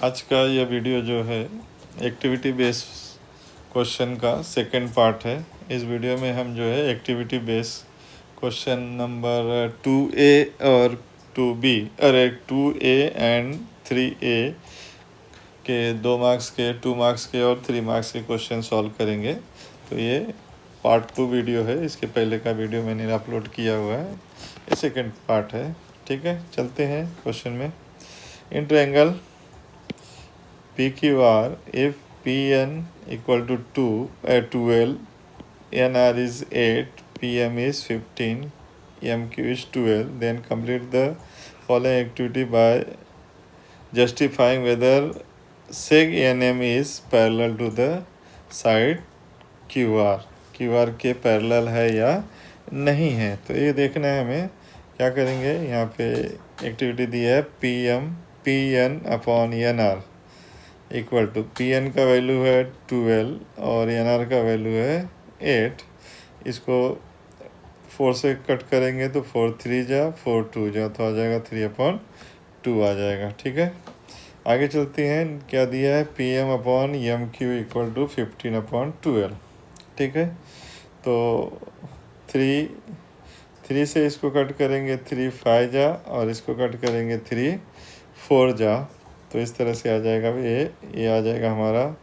आज का यह वीडियो जो है एक्टिविटी बेस्ड क्वेश्चन का सेकंड पार्ट है। इस वीडियो में हम जो है activity based question number 2A और 2B अरे 2A एंड 3A के 2 मार्क्स के 2 मार्क्स के और 3 मार्क्स के क्वेश्चन सॉल्व करेंगे। तो ये पार्ट 2 वीडियो है। इसके पहले का वीडियो मैंने अपलोड किया हुआ है, ये सेकंड पार्ट है। ठीक है, चलते हैं क्वेश्चन में। In triangle PQR, if PN equal to 12, NR is 8, PM is 15, MQ is 12, then complete the following activity by justifying whether seg NM is parallel to the side QR. QR के parallel है या नहीं है, तो ये देखना है हमें। क्या करेंगे, यहाँ पे एक्टिविटी दी है PN upon NR equal to PN का वैल्यू है 12 और NR का वैल्यू है 8। इसको 4 से कट करेंगे तो 4 3 जा 4 2 जा, तो आ जाएगा 3/2 आ जाएगा। ठीक है, आगे चलते हैं। क्या दिया है, PM upon MQ equal to 15/12। ठीक है, तो 3 से इसको कट करेंगे 3 5 जा और इसको कट करेंगे 3 4 जा, तो इस तरह से आ जाएगा। ये आ जाएगा हमारा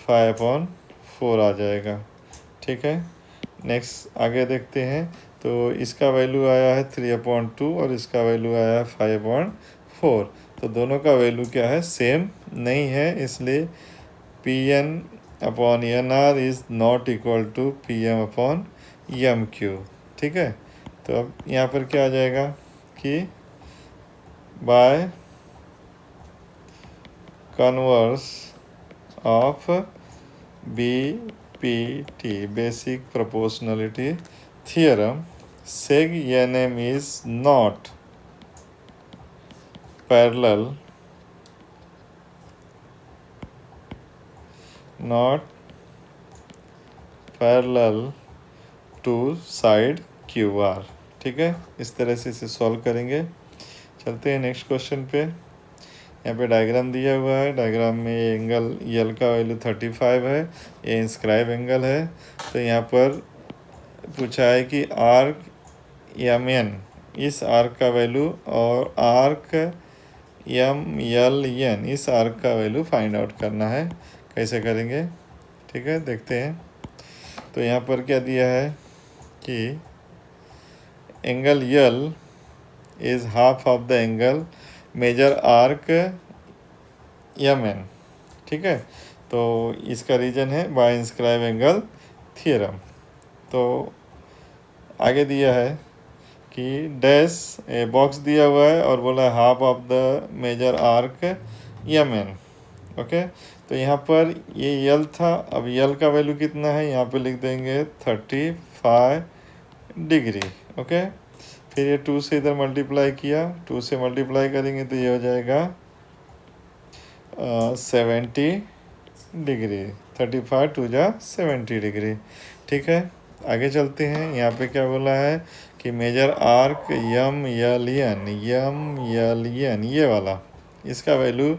5/4 आ जाएगा। ठीक है, नेक्स्ट आगे देखते हैं। तो इसका वैल्यू आया है 3/2 और इसका वैल्यू आया है 5/4। तो दोनों का वैल्यू क्या है, सेम नहीं है, इसलिए PN upon NR is not equal to PM upon MQ। ठीक है, तो अब यहाँ पर क्या आ जाएगा कि by converse of BPT basic proportionality theorem, seg NM is not parallel to side QR। ठीक है, इस तरह से इसे सॉल्व करेंगे। चलते हैं नेक्स्ट क्वेश्चन पे। यहाँ पे डायग्राम दिया हुआ है। डायग्राम में ये एंगल यल का वैल्यू 35 है, ये इंस्क्राइब एंगल है। तो यहाँ पर पूछा है कि आर्क MN, इस आर्क का वैल्यू, और आर्क MLN, इस आर्क का वैल्यू फाइंड आउट करना है। कैसे करेंगे, ठीक है, देखते हैं। तो यहाँ पर क्या दिया है कि angle L is half of the angle measure arc MN। ठीक है, तो इसका रीजन है बाय इंस्क्राइब एंगल थियरम। तो आगे दिया है कि डैश ए बॉक्स दिया हुआ है और बोला half of the major arc MN। Okay, तो यहाँ पर ये यल था, अब यल का वैल्यू कितना है, यहाँ पे लिख देंगे 35 डिग्री। ओके, फिर ये 2 से इधर मल्टीप्लाई किया, 2 से मल्टीप्लाई करेंगे तो ये हो जाएगा 70 डिग्री। 35 2 जा 70 डिग्री। ठीक है, आगे चलते हैं। यहाँ पे क्या बोला है कि मेजर आर्क MLN, ये वाला, इसका वैल्यू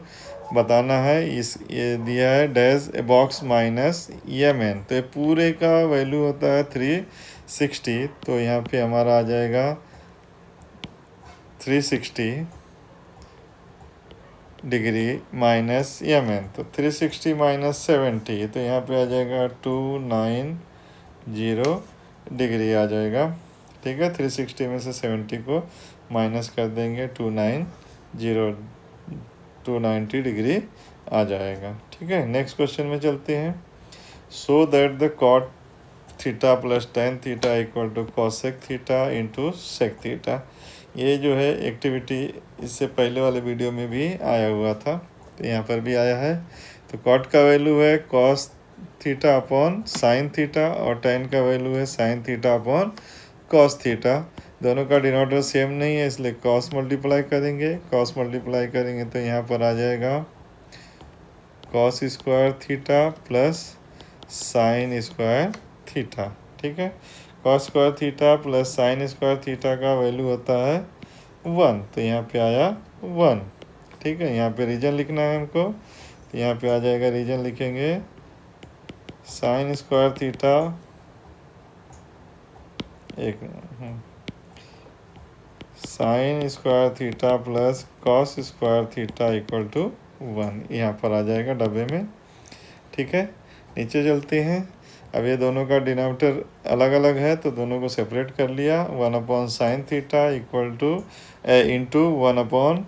बताना है। ये दिया है dash a box minus MN, तो ये पूरे का वैल्यू होता है 360। तो यहाँ पे हमारा आ जाएगा 360 डिग्री माइनस MN, तो 360 माइनस 70, तो यहाँ पे आ जाएगा 290 डिग्री आ जाएगा। ठीक है, 360 में से 70 को माइनस कर देंगे, 290 डिग्री आ जाएगा। ठीक है, नेक्स्ट क्वेश्चन में चलते हैं। So that the cot theta plus tan theta equal to cosec theta into sec theta. ये जो है एक्टिविटी इससे पहले वाले वीडियो में भी आया हुआ था, तो यहाँ पर भी आया है। तो कॉट का वैल्यू है cos theta upon sine theta और टेन का वैल्यू है sign theta upon cos theta. दोनों का डिनोमिनेटर सेम नहीं है, इसलिए कॉस मल्टीप्लाई करेंगे। कॉस मल्टीप्लाई करेंगे तो यहाँ पर आ जाएगा cos square theta plus sine square theta. ठीक है, cos square theta plus sine square theta का वैल्यू होता है 1, तो यहाँ पे आया 1। ठीक है। यहाँ पे रीजन लिखना है हमको, तो यहाँ पे आ जाएगा रीजन लिखेंगे साइन स्क्वायर थीटा, एक sine square theta plus cos square theta equal to 1, यहाँ पर आ जाएगा डब्बे में। ठीक है, नीचे चलते हैं। अब ये दोनों का डिनोमिनेटर अलग अलग है तो दोनों को सेपरेट कर लिया। 1 sine theta equal two into 1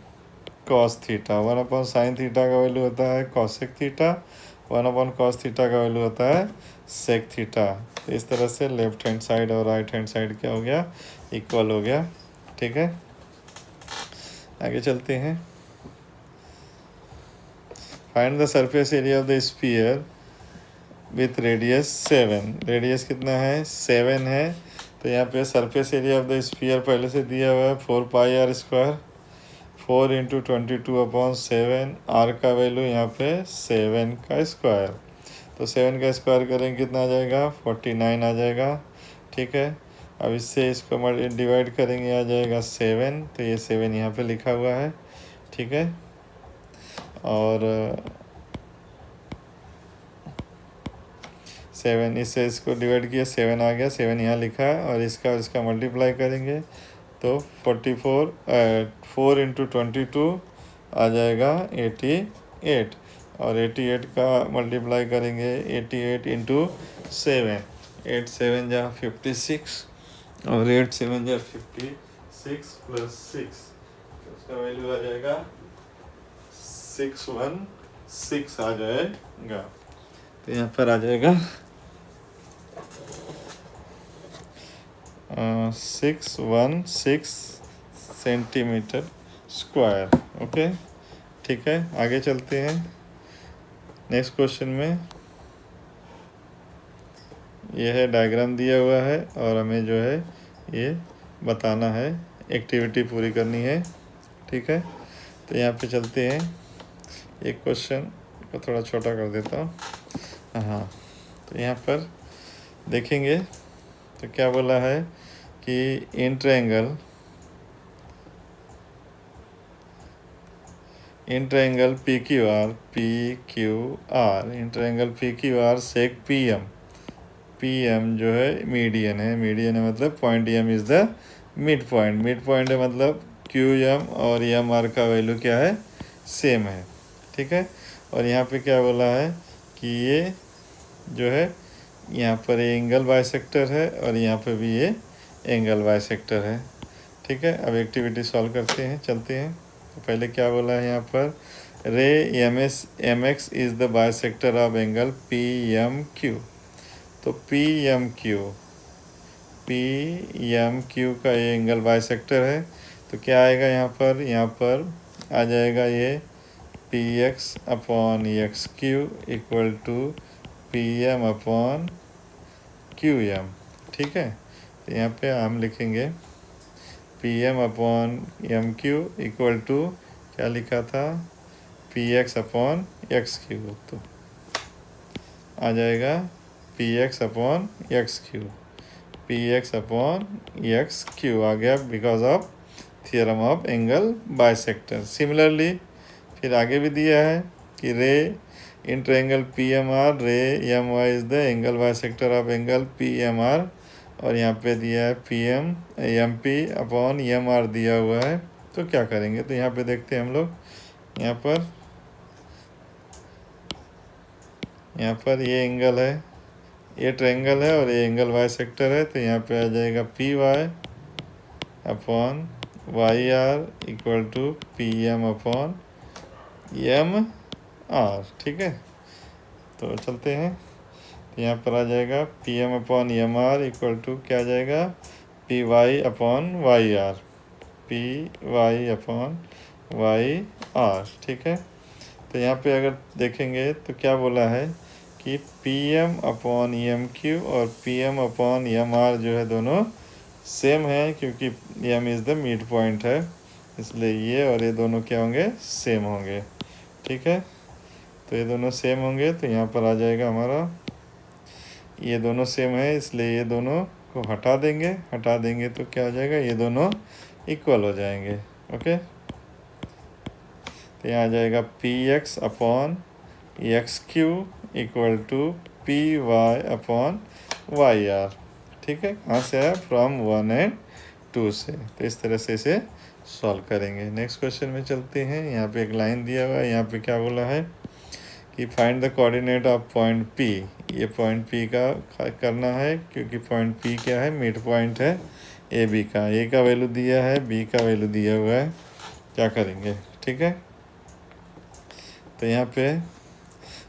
cos theta. 1 sine theta का वैल्यू होता है कॉसेक थीटा, 1 कॉस थीटा का वैल्यू होता है सेक थीटा। तो इस तरह से लेफ्ट हैंड साइड और राइट हैंड साइड क्या हो गया, इक्वल हो गया। ठीक है, आगे चलते हैं। Find the surface area of the sphere with radius 7। Radius कितना है, 7 है। तो यहाँ पे surface area of the sphere पहले से दिया हुआ है 4 पाई आर स्क्वायर, 4 इंटू 22/7। आर का वैल्यू यहाँ पे 7 का स्क्वायर, तो 7 का स्क्वायर करेंगे कितना आ जाएगा, 49 आ जाएगा। ठीक है, अब इससे इसको डिवाइड करेंगे, आ जाएगा 7, तो ये 7 यहाँ पे लिखा हुआ है। ठीक है, और 7 इससे इसको डिवाइड किया, 7 आ गया, 7 यहाँ लिखा है, और इसका मल्टीप्लाई करेंगे तो 4 इंटू 22 आ जाएगा 88, और 88 का मल्टीप्लाई करेंगे 88 इंटू 7, 8 7 जा 56, और 8 7 जा 56 प्लस 6, तो उसका वैल्यू आ जाएगा 616 आ जाएगा। तो यहाँ पर आ जाएगा 616 सेंटीमीटर स्क्वायर। ओके, ठीक है, आगे चलते हैं। नेक्स्ट क्वेश्चन में यह है डायग्राम दिया हुआ है, और हमें जो है ये बताना है, एक्टिविटी पूरी करनी है। ठीक है, तो यहाँ पे चलते हैं। एक क्वेश्चन को थोड़ा छोटा कर देता हूँ। हाँ, तो यहाँ पर देखेंगे तो क्या बोला है कि in triangle P Q R, in triangle P Q R सेक पी एम जो है मीडियन है, मतलब point M is the mid point है, मतलब क्यू एम और एम आर का वैल्यू क्या है, सेम है। ठीक है, और यहाँ पे क्या बोला है कि ये जो है यहाँ पर ये एंगल बाइसेक्टर है, और यहाँ पे भी ये एंगल बाइसेक्टर है। ठीक है, अब एक्टिविटी सॉल्व करते हैं, चलते हैं। तो पहले क्या बोला है यहाँ पर, ray M X is the bisector of angle P M Q. तो पी एम क्यू का ये एंगल बाइसेक्टर है, तो क्या आएगा यहाँ पर आ जाएगा ये P X upon X Q equal to P M upon Q M. ठीक है, तो यहाँ पे हम लिखेंगे P M upon M Q equal to क्या लिखा था, P X upon X Q, तो आ जाएगा P X upon X Q आ गया, because of theorem of angle bisector. Similarly फिर आगे भी दिया है कि ray in triangle P M R, ray M Y is the angle bisector of angle P M R, और यहाँ पे दिया है P M P upon M R दिया हुआ है। तो क्या करेंगे, तो यहाँ पे देखते हैं हम लोग, यहाँ पर ये एंगल है, ये ट्रायंगल है, और ये एंगल बाइसेक्टर है, तो यहाँ पे आ जाएगा P Y upon Y R equal to P M upon M R. ठीक है, तो चलते हैं। यहाँ पर आ जाएगा P M upon M R equal to क्या आ जाएगा, P Y upon Y R, ठीक है। तो यहाँ पे अगर देखेंगे तो क्या बोला है कि P M upon M Q और P M upon M R जो है दोनों सेम है, क्योंकि M is the mid point है, इसलिए ये और ये दोनों क्या होंगे, सेम होंगे। ठीक है, तो ये दोनों सेम होंगे, तो यहाँ पर आ जाएगा हमारा ये दोनों सेम है, इसलिए ये दोनों को हटा देंगे तो क्या हो जाएगा, ये दोनों इक्वल हो जाएंगे। ओके, तो यहाँ आ जाएगा P X upon X Q equal to P Y upon Y R. ठीक है, कहाँ से आया? फ्रॉम 1 एंड 2 से। तो इस तरह से इसे सॉल्व करेंगे। नेक्स्ट क्वेश्चन में चलते हैं। यहाँ पे एक लाइन दिया हुआ है, यहाँ पे क्या बोला है कि find the coordinate of point P. ये पॉइंट पी का करना है, क्योंकि पॉइंट पी क्या है? मिड पॉइंट है ए बी का। ए का वैल्यू दिया है, बी का वैल्यू दिया हुआ है। क्या करेंगे? ठीक है, तो यहाँ पे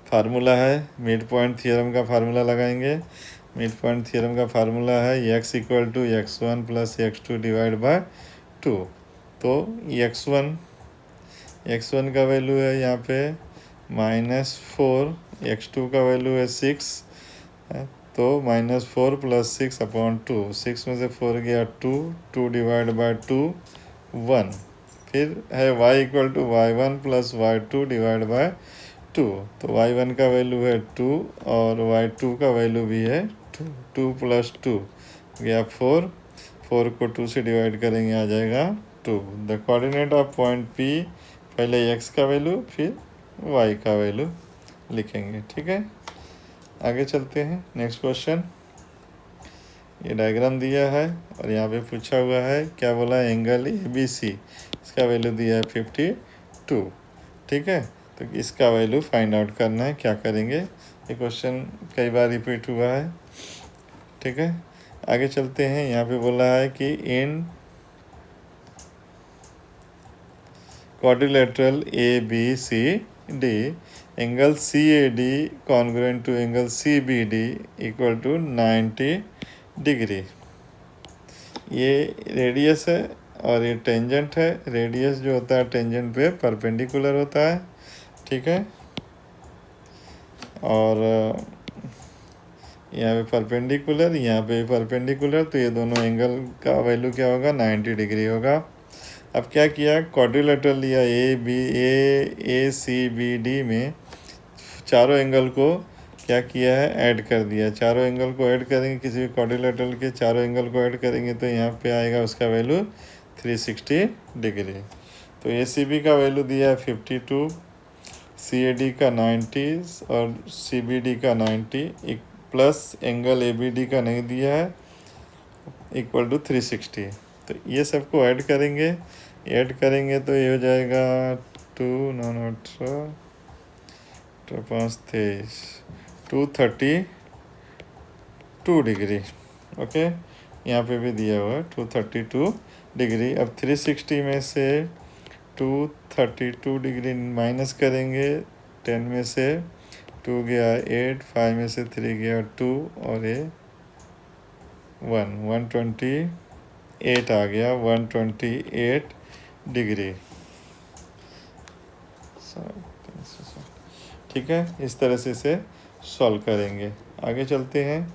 फार्मूला है, मिड पॉइंट थियरम का फार्मूला लगाएंगे। मिड पॉइंट थियरम का फार्मूला है x equal to x1 plus x2 divide by 2। तो x1 का वैल्यू है यहाँ पे -4, x2 का वैल्यू है 6, तो -4 प्लस 6 अपॉन 2। 6 में से 4 गया 2 डिवाइड बाय 2 1। फिर है y equal to y1 plus y2 divide by 2। तो y1 का वैल्यू है 2 और y2 का वैल्यू भी है 2। 2 प्लस 2 गया 4। 4 को 2 से डिवाइड करेंगे, आ जाएगा 2। The coordinate of point P, पहले x का वैल्यू फिर y का वैल्यू लिखेंगे। ठीक है, आगे चलते हैं। नेक्स्ट क्वेश्चन, ये डायग्राम दिया है और यहाँ पे पूछा हुआ है, क्या बोला? एंगल ABC, इसका वैल्यू दिया है 52। ठीक है, तो इसका वैल्यू फाइंड आउट करना है। क्या करेंगे? ये क्वेश्चन कई बार रिपीट हुआ है। ठीक है, आगे चलते हैं। यहाँ पे बोला है कि इन quadrilateral ABCD angle CAD congruent to angle CBD equal to 90 degree. ये रेडियस है और ये टेंजेंट है। रेडियस जो होता है टेंजेंट पे परपेंडिकुलर होता है। ठीक है, और यहाँ पे परपेंडिकुलर, यहाँ पे परपेंडिकुलर, तो ये दोनों एंगल का वैल्यू क्या होगा? 90 डिग्री होगा। अब क्या किया? क्वाड्रिलेटरल लिया ACBD में चारों एंगल को क्या किया है? ऐड कर दिया। चारों एंगल को ऐड करेंगे, किसी भी क्वाड्रिलेटरल के चारों एंगल को ऐड करेंगे तो यहाँ पे आएगा उसका वैल्यू 360 डिग्री। तो ACB का वैल्यू दिया है 52, CAD का 90 और CBD का 90 प्लस एंगल ABD का नहीं दिया है, इक्वल टू 360। तो ये सबको ऐड करेंगे। ऐड करेंगे तो ये हो जाएगा 232 डिग्री। ओके, यहाँ पे भी दिया हुआ है 232 डिग्री। अब 360 में से 232 डिग्री माइनस करेंगे। 10 में से 2 गया 8, 5 में से 3 गया 2 और ये 128 आ गया, 128 डिग्री। ठीक है, इस तरह से इसे सॉल्व करेंगे। आगे चलते हैं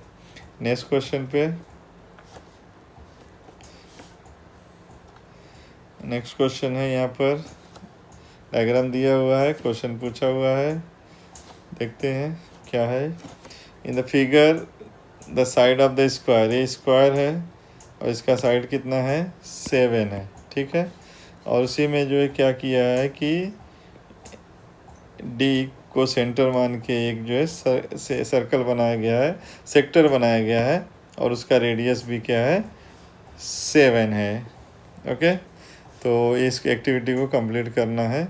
नेक्स्ट क्वेश्चन पे। नेक्स्ट क्वेश्चन है, यहाँ पर डायग्राम दिया हुआ है, क्वेश्चन पूछा हुआ है। देखते हैं क्या है। In the figure the side of the square, ये स्क्वायर है और इसका साइड कितना है? 7 है। ठीक है, और उसी में जो है क्या किया है कि डी को सेंटर मान के एक जो है सर्कल बनाया गया है, सेक्टर बनाया गया है और उसका रेडियस भी क्या है? 7 है। ओके, तो इस एक्टिविटी को कंप्लीट करना है।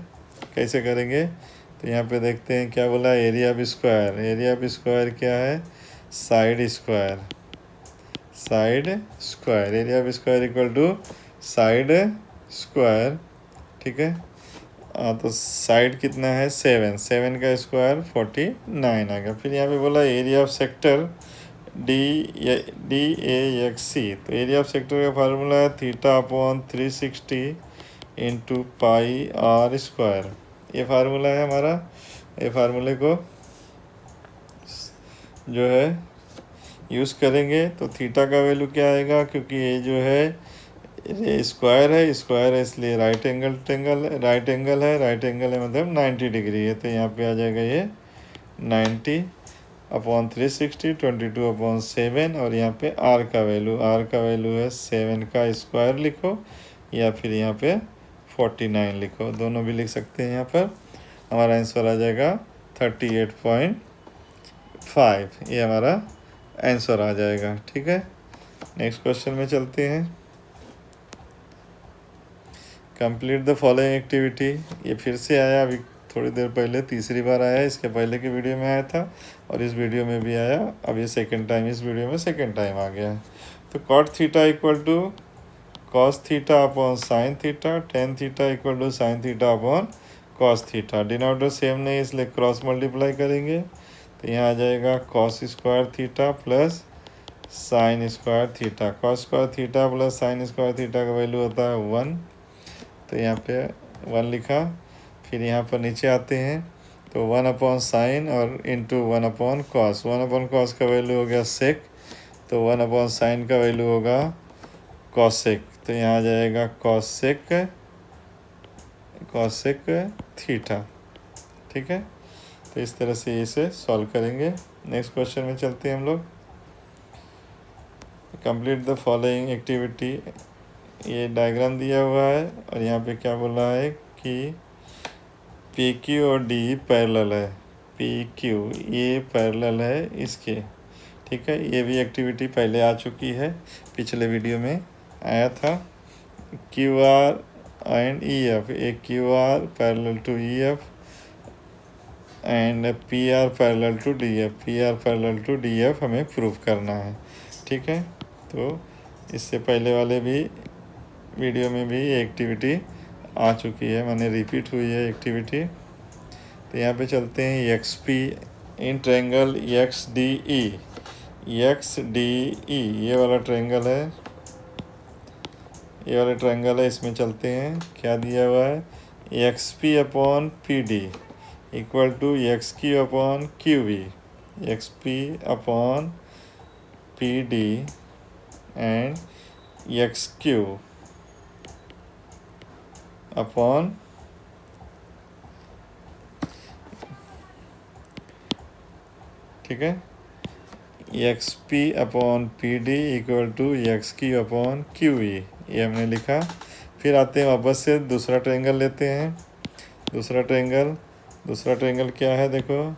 कैसे करेंगे? तो यहाँ पे देखते हैं क्या बोला? Area of square. Area of square क्या है? Side square. Side square, area of square equal to side square. ठीक है, तो साइड कितना है? 7। 7 का स्क्वायर 49 आ गया। फिर यहाँ पे बोला एरिया ऑफ सेक्टर DAXC। तो एरिया ऑफ सेक्टर का फार्मूला है θ/360 इंटू पाई आर स्क्वायर। ये फार्मूला है हमारा। ये फार्मूले को जो है यूज़ करेंगे तो थीटा का वैल्यू क्या आएगा? क्योंकि ये जो है ये स्क्वायर है, स्क्वायर है इसलिए राइट एंगल है। राइट एंगल है मतलब 90 डिग्री है। तो यहाँ पे आ जाएगा ये 90/360, 22/7। और यहाँ पे आर का वैल्यू है 7 का स्क्वायर लिखो या फिर यहाँ पे 49 लिखो, दोनों भी लिख सकते हैं। यहाँ पर हमारा आंसर आ जाएगा 38.5, ये हमारा आंसर आ जाएगा। ठीक है, नेक्स्ट क्वेश्चन में चलते हैं। कंप्लीट द फॉलोइंग एक्टिविटी, ये फिर से आया, अभी थोड़ी देर पहले तीसरी बार आया, इसके पहले के वीडियो में आया था और इस वीडियो में भी आया, अब ये सेकेंड टाइम, इस वीडियो में सेकेंड टाइम आ गया है। तो cot theta equal to cos theta upon sine theta, tan theta equal to sine theta upon cos theta. Denominator same नहीं इसलिए क्रॉस मल्टीप्लाई करेंगे, तो यहाँ आ जाएगा cos square theta plus sine square theta. Cos square theta plus sine square theta का value होता है 1, तो यहाँ पे 1 लिखा। फिर यहाँ पर नीचे आते हैं तो 1 अपॉन साइन और into 1 upon cos. 1 upon cos का वैल्यू हो गया सेक, तो 1 अपॉन साइन का वैल्यू होगा कॉसेक, तो यहाँ आ जाएगा कॉसेक थीटा। ठीक है, तो इस तरह से इसे सॉल्व करेंगे। नेक्स्ट क्वेश्चन में चलते हैं हम लोग। कंप्लीट द फॉलोइंग एक्टिविटी, ये डायग्राम दिया हुआ है और यहाँ पे क्या बोल रहा है कि पी क्यू और डी पैरेलल है, पी क्यू ये पैरेलल है इसके। ठीक है, ये भी एक्टिविटी पहले आ चुकी है, पिछले वीडियो में आया था। Q R and E F, a Q R parallel to E F and P R parallel to D F, P R parallel to D F हमें प्रूव करना है। ठीक है, तो इससे पहले वाले भी वीडियो में भी ये एक्टिविटी आ चुकी है, माने रिपीट हुई है एक्टिविटी। तो यहाँ पे चलते हैं x P in triangle x D E, x D E ये वाला ट्रायंगल है, ये वाला ट्रायंगल है, इसमें चलते हैं। क्या दिया हुआ है, X P upon P D equal to X Q upon Q V, X P upon P D and X Q upon ठीक है X P upon P D equal to X Q upon Q E, ये हमने लिखा। फिर आते हैं वापस से दूसरा ट्रायंगल लेते हैं। दूसरा ट्रायंगल क्या है, देखो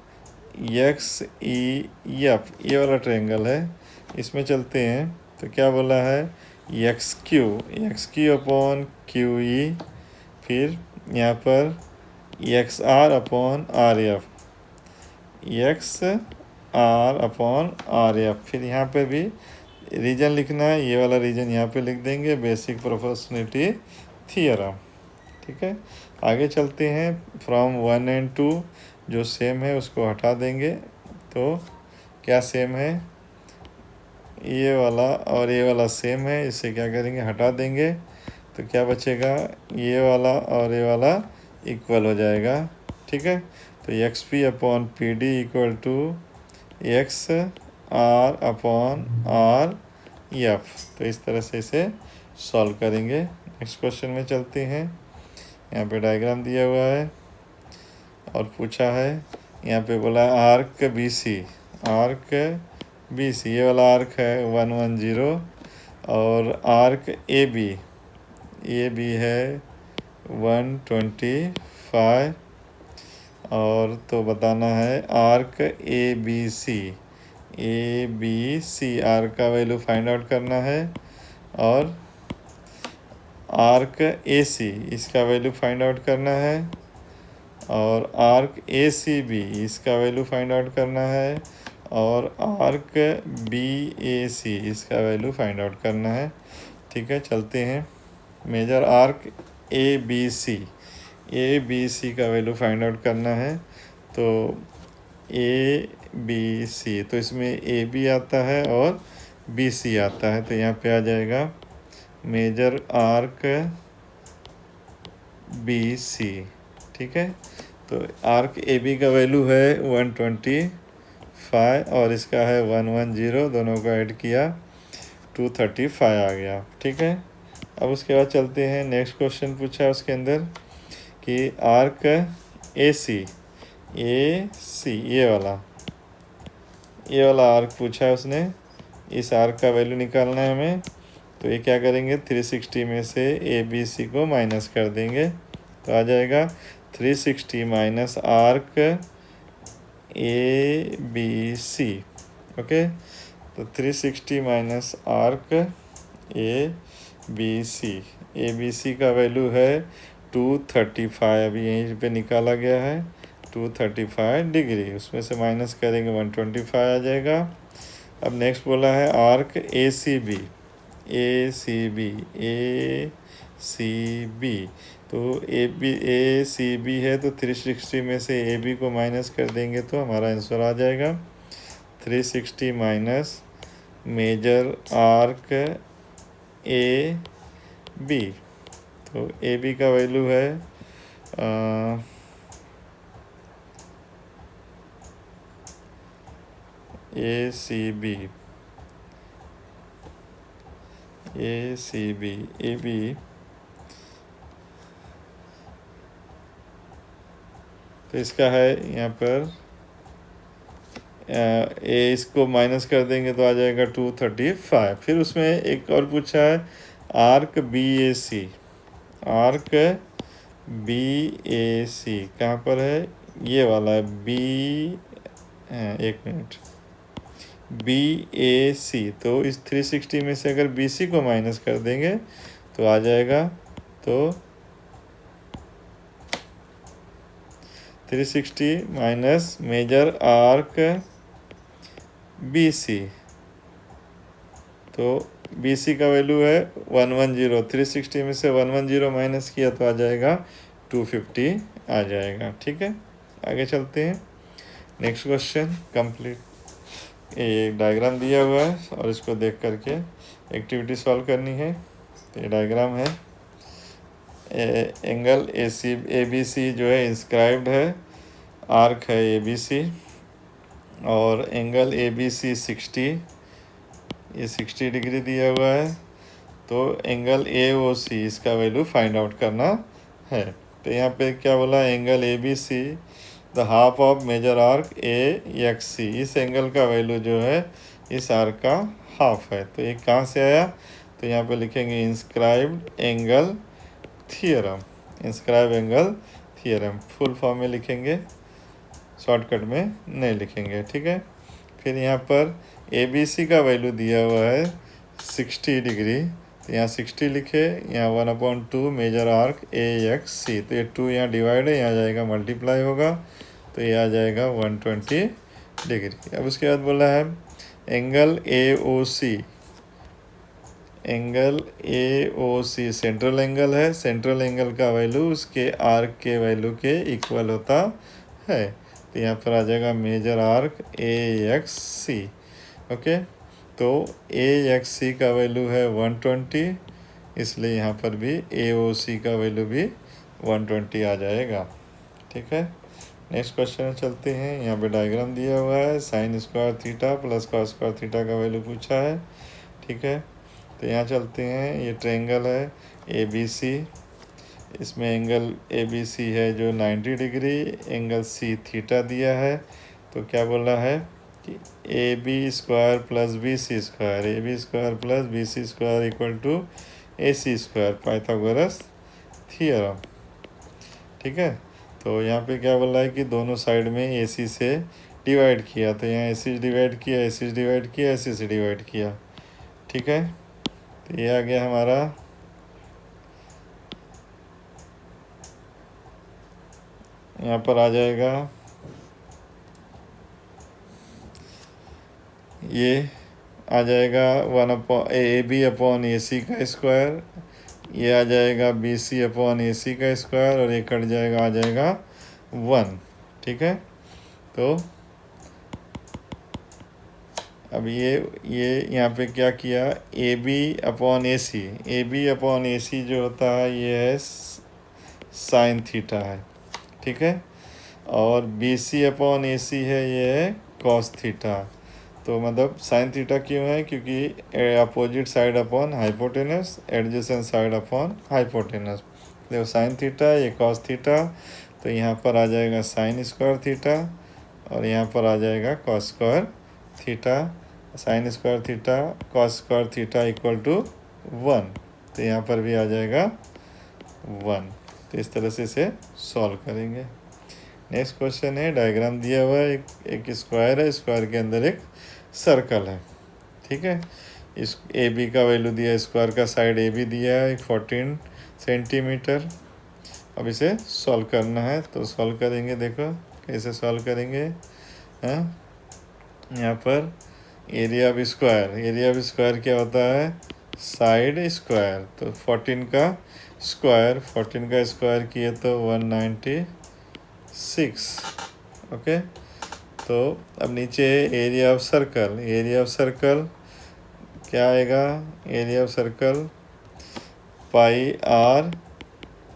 एक्स ई एफ ये वाला ट्रायंगल है, इसमें चलते हैं। तो क्या बोला है, X Q upon Q E, फिर यहाँ पर X R upon R F, X R upon R F. फिर यहाँ पे भी रीजन लिखना है, ये वाला रीजन यहाँ पे लिख देंगे, बेसिक प्रोपोर्शनलिटी थियरम। ठीक है, आगे चलते हैं। फ्रॉम 1 एंड 2 जो सेम है उसको हटा देंगे, तो क्या सेम है, ये वाला और ये वाला सेम है, इससे क्या करेंगे, हटा देंगे, तो क्या बचेगा, ये वाला और ये वाला इक्वल हो जाएगा। ठीक है, तो X P upon P D equal to X R upon R F. तो इस तरह से इसे सॉल्व करेंगे। नेक्स्ट क्वेश्चन में चलते हैं। यहाँ पे डायग्राम दिया हुआ है और पूछा है, यहाँ पे बोला आर्क बी सी, ये वाला आर्क है 110 और आर्क ए बी है 125 और तो बताना है arc A B C arc का वैल्यू फाइंड आउट करना है और आर्क ए सी इसका वैल्यू फाइंड आउट करना है और आर्क ए सी बी इसका वैल्यू फाइंड आउट करना है और आर्क बी ए सी इसका वैल्यू फाइंड आउट करना है। ठीक है, चलते हैं। Major arc A B C का वैल्यू फाइंड आउट करना है, तो ए बी सी, तो इसमें ए बी आता है और बी सी आता है, तो यहाँ पे आ जाएगा मेजर आर्क बी सी। ठीक है, तो आर्क ए बी का वैल्यू है 125 और इसका है 110, दोनों को ऐड किया 235 आ गया। ठीक है, अब उसके बाद चलते हैं। नेक्स्ट क्वेश्चन पूछा है उसके अंदर कि आर्क ए सी ये वाला आर्क पूछा है उसने, इस आर्क का वैल्यू निकालना है हमें। तो ये क्या करेंगे, 360 में से ए बी सी को माइनस कर देंगे, तो आ जाएगा 360 minus arc A B C. Okay, तो 360 minus arc A B C, A B C का वैल्यू है 235, अभी यहीं पे निकाला गया है 235 डिग्री, उसमें से माइनस करेंगे 125 आ जाएगा। अब नेक्स्ट बोला है arc A C B, A C B, A C B, तो ए सी बी है तो 360 में से ए बी को माइनस कर देंगे तो हमारा आंसर आ जाएगा 360 minus major arc A B. तो ए बी का वैल्यू है A C B, A C B, A B तो इसका है यहाँ पर ए, इसको माइनस कर देंगे तो आ जाएगा 235। फिर उसमें एक और पूछा है arc B A C, arc B A सी कहाँ पर है, ये वाला है बी, एक मिनट, बी ए सी, तो इस 360 में से अगर बी सी को माइनस कर देंगे तो आ जाएगा, तो 360 minus major arc B C, तो बी सी का वैल्यू है 110, 360 में से 110 माइनस किया तो आ जाएगा 250 आ जाएगा। ठीक है, आगे चलते हैं। नेक्स्ट क्वेश्चन कंप्लीट, ये डायग्राम दिया हुआ है और इसको देख करके एक्टिविटी सॉल्व करनी है। तो ये डायग्राम है, एंगल ए बी सी जो है इंस्क्राइब्ड है, आर्क है ए बी सी, और एंगल ए बी सी 60, ये 60 डिग्री दिया हुआ है। तो एंगल ए ओ सी इसका वैल्यू फाइंड आउट करना है। तो यहाँ पे क्या बोला, angle A B C the half of major arc A X C, इस एंगल का वैल्यू जो है इस आर्क का हाफ है। तो ये कहाँ से आया, तो यहाँ पे लिखेंगे inscribed angle theorem, inscribe angle theorem, full form में लिखेंगे, शॉर्टकट में नहीं लिखेंगे। ठीक है, फिर यहाँ पर ए बी सी का वैल्यू दिया हुआ है 60 डिग्री, तो यहाँ 60 लिखे, यहाँ 1/2 मेजर आर्क ए एक्स सी, तो ये 2 यहाँ डिवाइड है, यहाँ जाएगा मल्टीप्लाई होगा, तो ये आ जाएगा 120 डिग्री। अब उसके बाद बोला है angle A O C, angle A O C central angle है, सेंट्रल एंगल का वैल्यू उसके आर्क के वैल्यू के इक्वल होता है, तो यहाँ पर आ जाएगा major arc A X C. Okay, तो ए एक्स सी का वैल्यू है 120, इसलिए यहाँ पर भी ए ओ सी का वैल्यू भी 120 आ जाएगा। ठीक है, नेक्स्ट क्वेश्चन में चलते हैं। यहाँ पे डायग्राम दिया हुआ है, sign square theta plus cos square theta का वैल्यू पूछा है। ठीक है, तो यहाँ चलते हैं, ये ट्रायंगल है ए बी सी, इसमें एंगल ए बी सी है जो 90 डिग्री, एंगल सी थीटा दिया है। तो क्या बोला है कि A B square plus B C square, A B square plus B C square equal to A C square, Pythagoras theorem. ठीक है, तो यहाँ पे क्या बोला है कि दोनों साइड में ए सी से डिवाइड किया, तो यहाँ ए सी डिवाइड किया, ए सी डिवाइड किया, ए सी से डिवाइड किया। ठीक है, तो ये आ गया हमारा यहाँ पर आ जाएगा, ये आ जाएगा 1 ए बी अपॉन ए सी का स्क्वायर, ये आ जाएगा बी सी अपॉन ए सी का स्क्वायर, और ये कट जाएगा, आ जाएगा 1। ठीक है, तो अब ये यहाँ पे क्या किया, A B upon A C, A B upon A C जो होता है ये है साइन थीटा है। ठीक है, और बी सी अपॉन ए सी है, ये है कॉस थीटा। तो मतलब साइन थीटा क्यों है, क्योंकि opposite side upon hypotenuse, adjacent side upon hypotenuse. देखो साइन थीटा, ये कॉस थीटा, तो यहाँ पर आ जाएगा साइन स्क्वायर थीटा, और यहाँ पर आ जाएगा cos square theta. Sine square theta cos square theta equal to 1, तो यहाँ पर भी आ जाएगा 1। तो इस तरह से इसे सॉल्व करेंगे। नेक्स्ट क्वेश्चन है, डायग्राम दिया हुआ है, एक स्क्वायर है, स्क्वायर के अंदर एक सर्कल है। ठीक है, इस ए बी का वैल्यू दिया है, स्क्वायर का साइड ए बी दिया है 14 सेंटीमीटर। अब इसे सॉल्व करना है, तो सॉल्व करेंगे। देखो कैसे सॉल्व करेंगे। हाँ, यहाँ पर एरिया ऑफ स्क्वायर क्या होता है, साइड स्क्वायर। तो 14 का स्क्वायर किए तो 196। ओके, तो अब नीचे एरिया ऑफ सर्कल क्या आएगा, area of circle pi R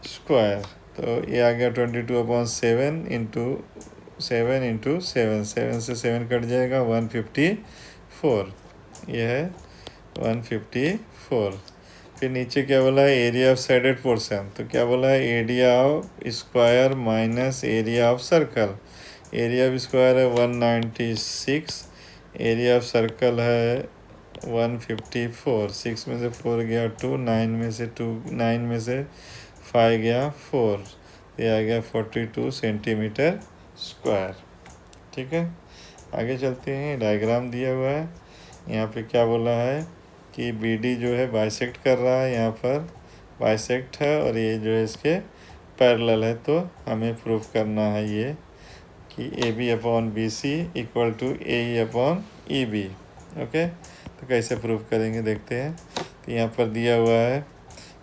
square. तो ये आ गया 22/7 इंटू 7 से 7 कट जाएगा 154। ये है 154। फिर नीचे क्या बोला है, एरिया ऑफ साइडेड पोर्शन। तो क्या बोला है, area of square minus area of circle. Area of square है 196, एरिया ऑफ सर्कल है 154। 6 में से 4 गया 2, 9 में से 5 गया 4, ये आ गया 42 सेंटीमीटर स्क्वायर। ठीक है, आगे चलते हैं। डायग्राम दिया हुआ है, यहाँ पे क्या बोला है कि बी डी जो है बाइसेक्ट कर रहा है, यहाँ पर बाइसेक्ट है और ये जो है इसके पैरेलल है। तो हमें प्रूफ करना है ये कि A B upon B C equal to A E upon E B. Okay, तो कैसे प्रूफ करेंगे देखते हैं। तो यहाँ पर दिया हुआ है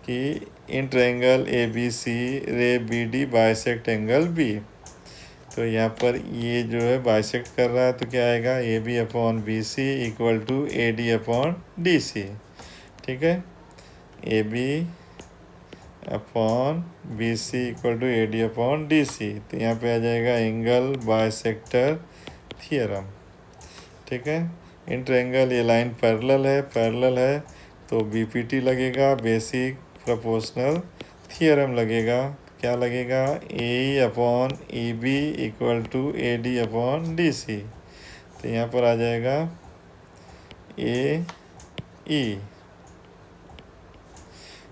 कि in triangle A B C ray B D bisect angle B. तो यहाँ पर ये जो है बाइसेक्ट कर रहा है, तो क्या आएगा, A B upon B C equal to A D upon D C. ठीक है, A B upon B C equal to A D upon D C. तो यहाँ पे आ जाएगा एंगल बाइसेक्टर थियरम। ठीक है, इन ट्रायंगल ये लाइन पैरेलल है तो बीपीटी लगेगा, बेसिक प्रोपोर्शनल थियरम लगेगा। क्या लगेगा, A upon E B equal to A D upon D C. तो यहाँ पर आ जाएगा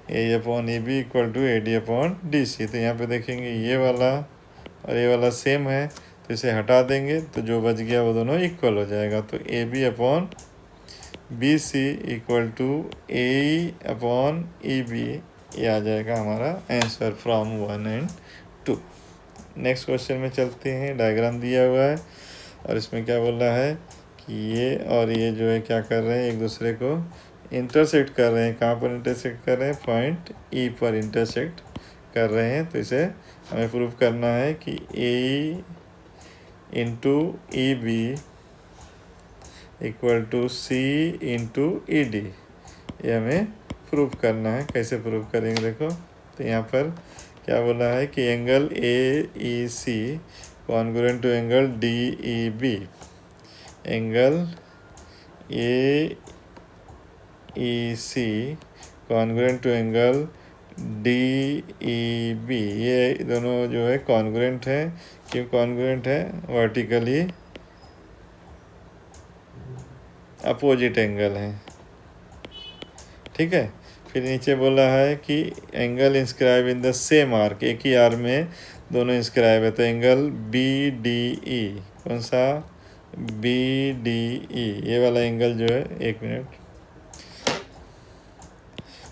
A upon E B equal to A D upon D C. तो यहाँ पे देखेंगे ये वाला और ये वाला सेम है, तो इसे हटा देंगे तो जो बच गया वो दोनों इक्वल हो जाएगा। तो A B upon B C equal to A upon E B, ये आ जाएगा हमारा answer from 1 and 2। Next question में चलते हैं। डायग्राम दिया हुआ है और इसमें क्या बोल रहा है कि ये और ये जो है क्या कर रहे हैं, एक दूसरे को इंटरसेक्ट कर रहे हैं। कहाँ पर इंटरसेक्ट कर रहे हैं, पॉइंट ई पर इंटरसेक्ट कर रहे हैं। तो इसे हमें प्रूफ करना है कि A into E B equal to C into E D, ये हमें प्रूफ करना है। कैसे प्रूफ करेंगे देखो। तो यहाँ पर क्या बोला है कि angle A E C congruent to angle D E B. Angle A E C congruent to angle D E B, ये दोनों जो है कॉन्ग्रुएंट है। क्यों कॉन्ग्रुएंट है, वर्टिकली अपोजिट एंगल है। ठीक है, फिर नीचे बोला है कि angle inscribe in the same arc, एक ही आर्क में दोनों इंस्क्राइब है। तो एंगल बी डी ई, कौन सा, बी डी ई, ये वाला एंगल जो है, एक minute,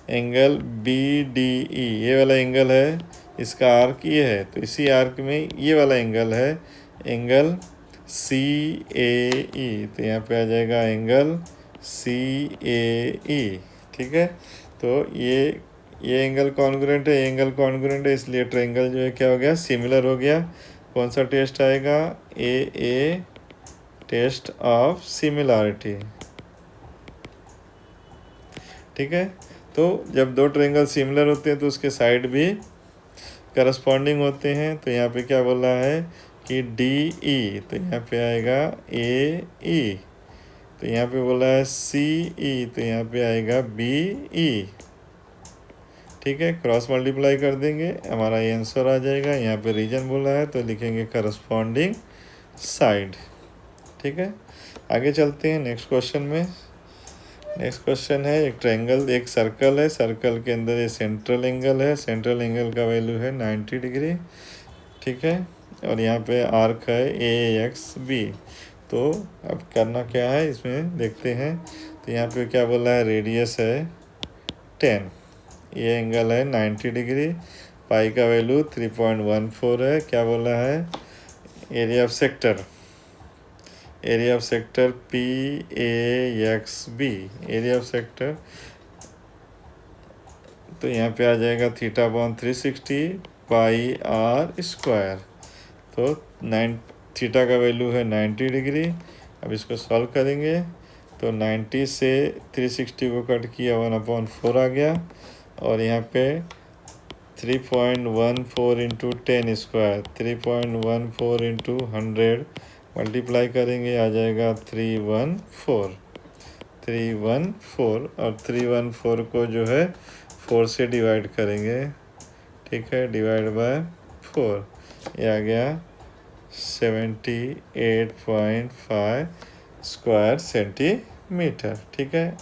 angle B D E ये वाला एंगल है, इसका आर्क ये है। तो इसी आर्क में ये वाला एंगल है, एंगल सी ए ई। तो यहाँ पे आ जाएगा एंगल सी ए ई। ठीक है, तो ये एंगल कॉन्ग्रुएंट है, एंगल कॉन्ग्रुएंट है, इसलिए ट्रायंगल जो है क्या हो गया, सिमिलर हो गया। कौन सा टेस्ट आएगा, ए टेस्ट ऑफ सिमिलरिटी। ठीक है, तो जब दो ट्रायंगल सिमिलर होते हैं तो उसके साइड भी करस्पॉन्डिंग होते हैं। तो यहाँ पे क्या बोला है कि डी ई, तो यहाँ पे आएगा ए ई। तो यहाँ पे बोला है सी ई, तो यहाँ पे आएगा बी ई। ठीक है, क्रॉस मल्टीप्लाई कर देंगे, हमारा ये आंसर आ जाएगा। यहाँ पे रीजन बोला है तो लिखेंगे करस्पॉन्डिंग साइड। ठीक है, आगे चलते हैं नेक्स्ट क्वेश्चन में। नेक्स्ट क्वेश्चन है, एक ट्रायंगल, एक सर्कल है, सर्कल के अंदर ये सेंट्रल एंगल है, सेंट्रल एंगल का वैल्यू है 90 डिग्री, ठीक है, और यहाँ पे आर्क है AXB। तो अब करना क्या है इसमें देखते हैं। तो यहाँ पे क्या बोला है, रेडियस है 10, ये एंगल है 90 डिग्री, पाई का वैल्यू 3.14 है। क्या बोला है, area of sector, area of sector PAXB, area of sector, तो यहाँ पे आ जाएगा θ/360 पाई R स्क्वायर। तो 9 थीटा का वैल्यू है 90 डिग्री। अब इसको सॉल्व करेंगे तो 90 से 360 को कट किया 1/4 आ गया, और यहाँ पे 3.14 इंटू 10 स्क्वायर, 3.14 इंटू 100 मल्टीप्लाई करेंगे, आ जाएगा 314, 314, और 314 को जो है 4 से डिवाइड करेंगे, ठीक है, डिवाइड बाय 4, ये आ गया 78.5 स्क्वायर सेंटीमीटर, ठीक है।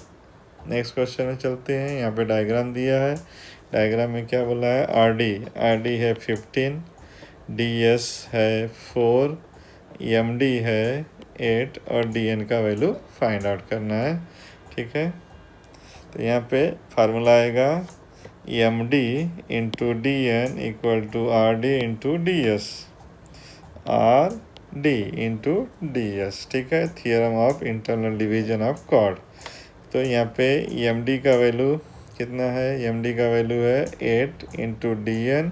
नेक्स्ट क्वेश्चन में चलते हैं। यहाँ पे डायग्राम दिया है, डायग्राम में क्या बोला है, आर डी है 15, DS है 4, MD है 8, और DN का वैल्यू फाइंड आउट करना है, ठीक है। तो यहाँ पे फार्मूला आएगा MD into DN equal to RD into DS, RD into DS, ठीक है, theorem of internal division of chord. तो यहाँ पे MD का वैल्यू कितना है, MD का वैल्यू है 8 इंटू DN,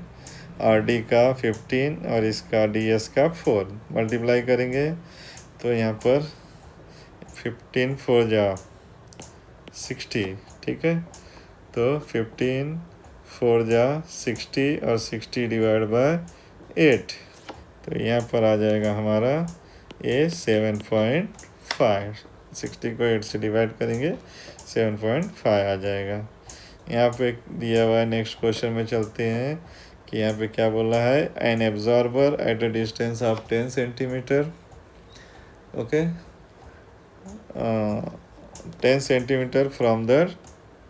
RD का 15 और इसका DS का 4, मल्टीप्लाई करेंगे तो यहाँ पर 15 4 जा 60, ठीक है, तो 15 4 जा 60 और 60 डिवाइड बाय 8, तो यहाँ पर आ जाएगा हमारा ये 7.5, 60 को 8 से डिवाइड करेंगे 7.5 आ जाएगा। यहाँ पे दिया हुआ है, नेक्स्ट क्वेश्चन में चलते हैं कि यहाँ पे क्या बोला है, an absorber at a distance of 10 centimetre, okay, 10 centimetre from the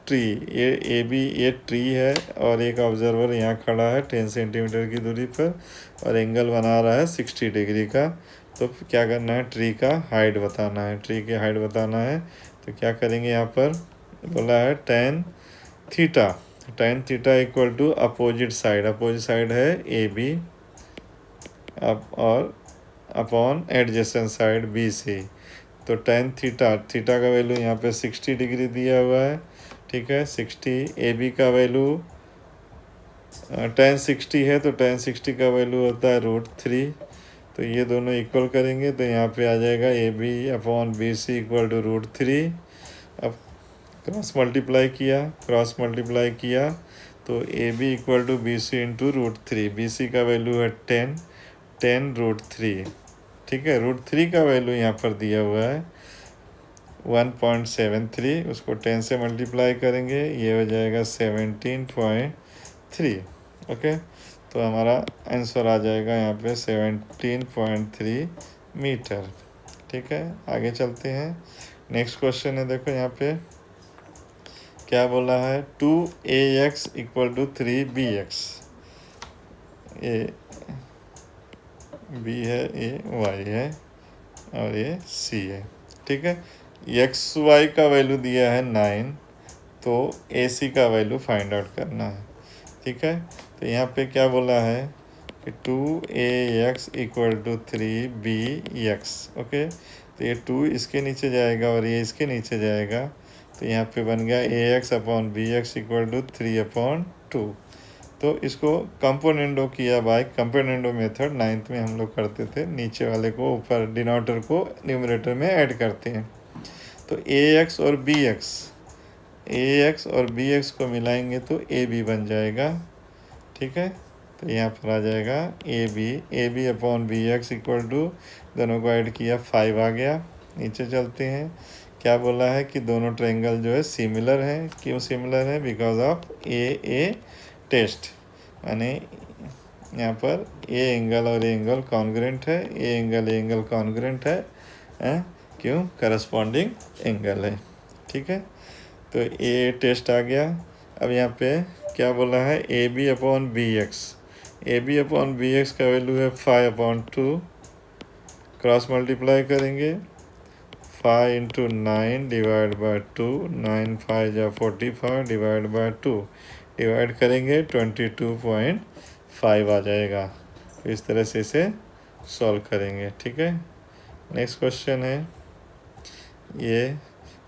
tree, ये भी ये ट्री है और एक ऑब्जर्वर यहाँ खड़ा है 10 सेंटीमीटर की दूरी पर और एंगल बना रहा है 60 डिग्री का। तो क्या करना है, ट्री का हाइट बताना है, ट्री की हाइट बताना है। तो क्या करेंगे, यहाँ पर बोला है tan theta equal to opposite side है AB और अपॉन एडजेसेंट साइड BC। तो tan थीटा का वैल्यू यहाँ पे 60 डिग्री दिया हुआ है, ठीक है, 60, AB का वैल्यू tan 60 है तो tan 60 का वैल्यू होता है √3। तो ये दोनों इक्वल करेंगे तो यहाँ पे आ जाएगा AB upon BC equal to √3। अब क्रॉस मल्टीप्लाई किया तो AB equal to BC into √3, BC का वैल्यू है 10 √3, ठीक है, √3 का वैल्यू यहाँ पर दिया हुआ है 1.73, उसको 10 से मल्टीप्लाई करेंगे, ये हो जाएगा 17.3, ओके। तो हमारा आंसर आ जाएगा यहाँ पे 17.3 मीटर, ठीक है। आगे चलते हैं, नेक्स्ट क्वेश्चन है, देखो यहाँ पे क्या बोला है, 2AX इक्वल टू 3BX, ये B है, ये Y है और ये C है, ठीक है। XY का वैल्यू दिया है 9, तो AC का वैल्यू फाइंड आउट करना है, ठीक है। तो यहाँ पे क्या बोला है कि 2AX equal to 3BX, okay. तो ये 2 इसके नीचे जाएगा और ये इसके नीचे जाएगा, तो यहाँ पे बन गया AX upon BX equal to 3/2। तो इसको कंपोनेंडो किया बाय कंपोनेंडो मेथड, 9th में हम लोग करते थे, नीचे वाले को ऊपर डिनोमिनेटर को न्यूमरेटर में ऐड करते हैं। तो AX और BX को मिलाएंगे तो AB बन जाएगा, ठीक है। तो यहाँ पर आ जाएगा AB upon BX equal to, दोनों को ऐड किया 5 आ गया। नीचे चलते हैं, क्या बोला है कि दोनों ट्रायंगल जो है सिमिलर हैं। क्यों सिमिलर है, बिकॉज ऑफ ए टेस्ट, यानी यहाँ पर ए एंगल और ए एंगल कॉन्ग्रुएंट है, ए एंगल कॉन्ग्रुएंट है, क्यों, करस्पॉन्डिंग एंगल है, ठीक है, तो ये टेस्ट आ गया। अब यहाँ पे क्या बोला है, A B upon B X. A B upon B X का वैल्यू है 5/2। क्रॉस मल्टीप्लाई करेंगे, 5 × 9 divide by 2, 9×5 = 45 divide by 2, divide करेंगे 22.5 आ जाएगा। तो इस तरह से इसे सॉल्व करेंगे। ठीक है, नेक्स्ट क्वेश्चन है, ये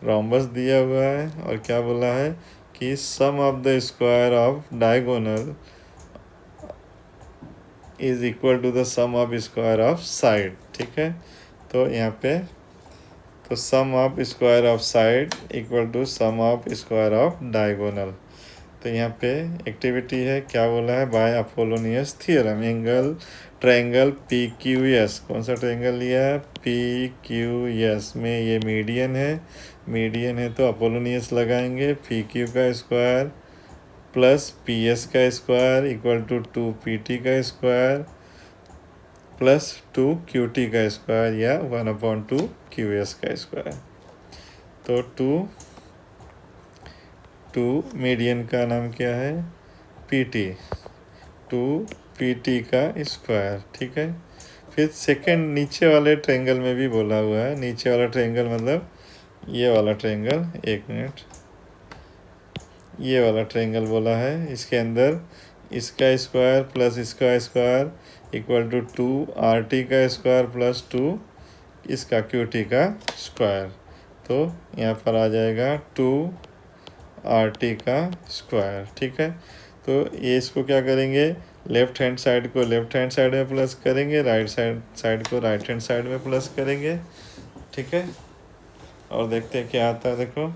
रोम्बस दिया हुआ है और क्या बोला है कि sum of the square of diagonal is equal to the sum of square of side. ठीक है, तो यहाँ पे तो sum of square of side equal to sum of square of diagonal. तो यहाँ पे एक्टिविटी है, क्या बोला है, by Apollonius theorem angle triangle P Q S. कौन सा ट्रायंगल लिया है, पी क्यू एस में ये मीडियन है तो अपोलोनियस लगाएंगे। पी क्यू का स्क्वायर प्लस पी एस का स्क्वायर इक्वल टू 2 का स्क्वायर प्लस 2 का स्क्वायर या 1/2 का स्क्वायर। तो टू मीडियन का नाम क्या है, PT, 2 का स्क्वायर। ठीक है, फिर सेकंड नीचे वाले ट्रायंगल में भी बोला हुआ है, नीचे वाला ट्रायंगल मतलब ये वाला ट्रायंगल, एक मिनट, ये वाला ट्रायंगल बोला है, इसके अंदर इसका स्क्वायर प्लस इसका स्क्वायर इक्वल टू 2RT का स्क्वायर प्लस 2 इसका QT का स्क्वायर। तो यहाँ पर आ जाएगा 2RT का स्क्वायर। ठीक है, तो ये इसको क्या करेंगे, लेफ्ट हैंड साइड को लेफ्ट हैंड साइड में प्लस करेंगे, राइट साइड को राइट हैंड साइड में प्लस करेंगे। ठीक है, और देखते हैं क्या आता है। देखो,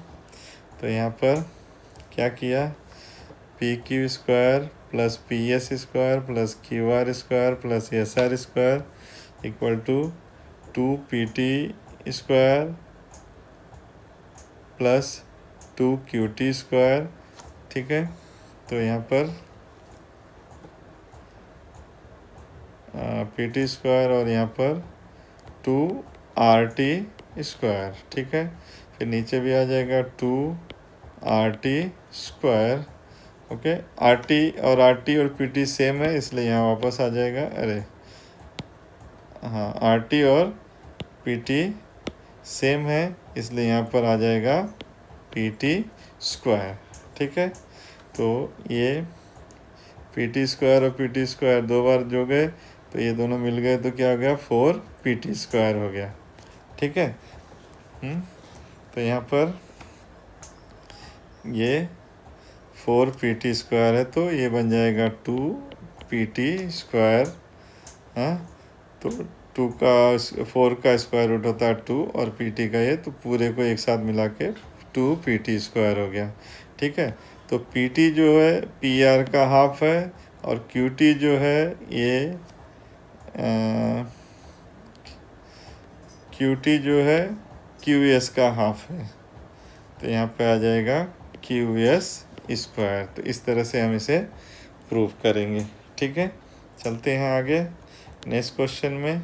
तो यहाँ पर क्या किया, PQ square plus PS square plus QR square plus SR square equal to 2PT square plus 2QT square. ठीक है, तो यहाँ पर PT स्क्वायर और यहाँ पर 2RT स्क्वायर। ठीक है, फिर नीचे भी आ जाएगा 2RT स्क्वायर। ओके, RT और RT और PT सेम है इसलिए यहाँ वापस आ जाएगा। अरे हाँ, RT और PT सेम है इसलिए यहाँ पर आ जाएगा PT स्क्वायर। ठीक है, तो ये PT स्क्वायर और PT स्क्वायर दो बार जो गए तो ये दोनों मिल गए तो क्या हो गया, 4PT स्क्वायर हो गया। ठीक है, तो यहाँ पर ये 4PT स्क्वायर है तो ये बन जाएगा 2PT स्क्वायर। हाँ, तो 4 का स्क्वायर रूट होता है 2 और PT का ये, तो पूरे को एक साथ मिला के 2PT स्क्वायर हो गया। ठीक है, तो PT जो है PR का हाफ है और QT जो है ये QT जो है QS का हाफ है। तो यहाँ पे आ जाएगा QS स्क्वायर। तो इस तरह से हम इसे प्रूव करेंगे। ठीक है, चलते हैं आगे नेक्स्ट क्वेश्चन में।